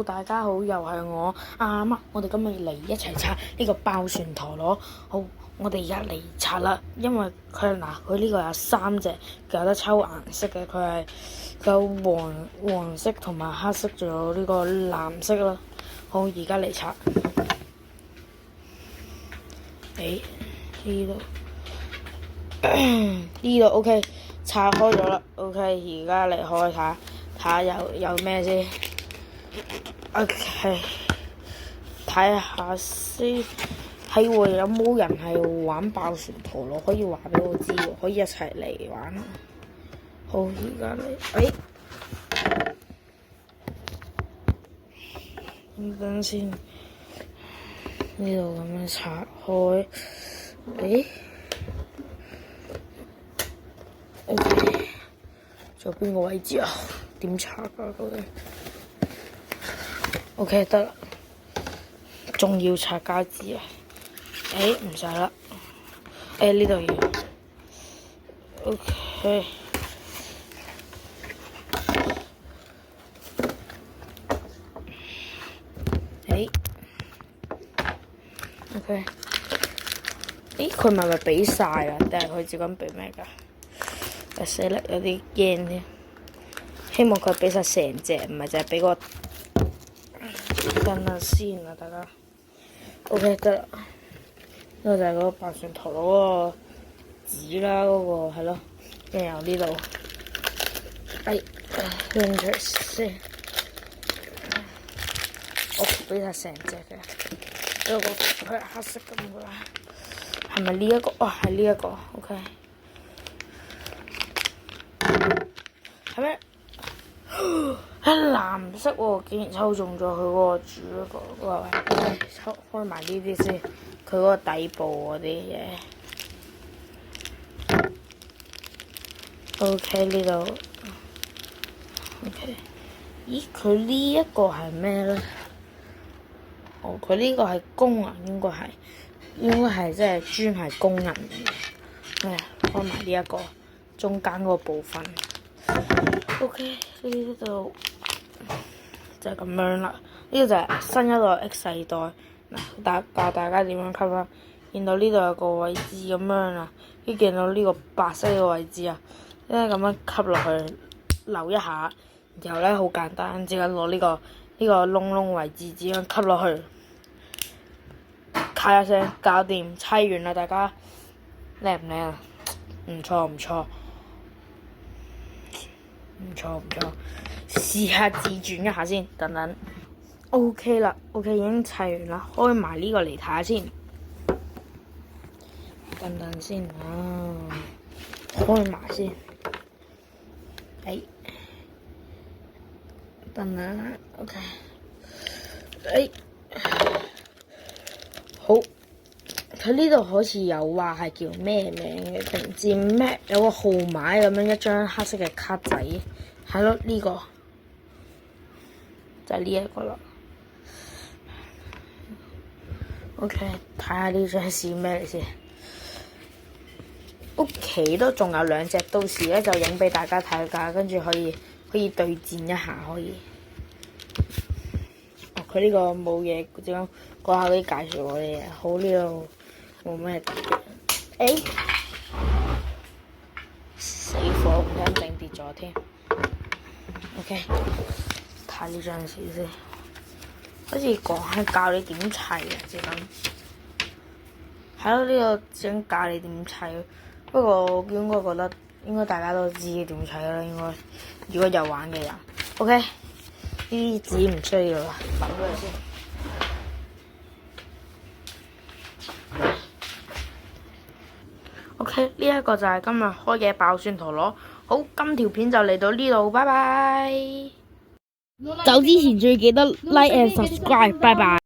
Hello，大家好，又係我阿媽。我哋今日嚟一齊拆呢個爆旋陀螺。好，我哋而家嚟拆啦。因為佢呢個有3隻，有得抽顏色嘅。佢係有黃色同埋黑色，仲有呢個藍色啦。好，而家嚟拆。呢度 OK， 拆開咗啦。OK， 而家嚟開睇下有咩先。OK， 睇下先。係喎，有冇人係玩爆旋陀螺？可以話俾我知喎，可以一齊嚟玩。好，而家嚟。等先，呢度咁樣拆開。OK， 仲有邊個位置啊？點拆啊？究竟 OK 得啦，仲要拆膠紙啊？唔使啦。呢度要 OK。OK。佢咪俾晒啊？定係佢照咁俾咩㗎？死啦，有啲驚添。希望佢俾晒成隻，唔係淨係俾個。等下先啊，大家。OK 得啦。呢個就係嗰個爆旋陀螺嗰個紙啦，嗰個係咯。跟住有呢度。拎出先。我俾晒成隻嘅。呢個佢係黑色咁嘅啦。係咪呢一個？哦，係呢一個。OK。係咩？係藍色喎，竟然抽中咗佢嗰個主嗰個位。開埋呢啲先，佢嗰個底部嗰啲嘢。OK 呢度。OK。咦？佢呢一個係咩咧？哦，佢呢個係工人，應該係即係專係工人嘅。開埋呢一個中間嗰個部分。OK， 呢度就係咁樣啦。呢個就係新一代 X 世代。教大家點樣吸啦。見到呢度有個位置咁樣啊，跟住見到呢個白色嘅位置啊，因為咁樣吸落去，扭一下，然後咧好簡單，只係攞呢個窿位置，只咁吸落去，咔一聲，搞掂，砌完啦，大家靚唔靚啊？唔錯。試下自轉一下先，等。OK 啦 ，OK 已經砌完啦，開埋呢個嚟睇下先。等先啊，開埋先。等等 ，OK。好。佢呢度好似有話係叫咩名嘅，定唔知咩？有個號碼咁樣，一張黑色嘅卡仔，係咯，呢個就係呢一個啦。OK， 睇下呢張係咩嚟先。屋企都仲有2隻，到時咧就影俾大家睇㗎，跟住可以對戰一下可以。佢呢個冇嘢，只講下啲介紹嗰啲嘢。好，呢度冇咩特別。死火，唔想整跌咗添。OK， 睇呢張紙先。好似講係教你點砌啊，即係咁。係咯，呢個想教你點砌。不過我應該覺得應該大家都知點砌啦，應該。如果有玩嘅人 ，OK， 呢啲紙唔需要啦，抌咗佢先。OK， 呢一個就係今日開嘅爆旋陀螺。好，今條片就嚟到呢度，拜拜。走之前最記得 like and subscribe，拜拜。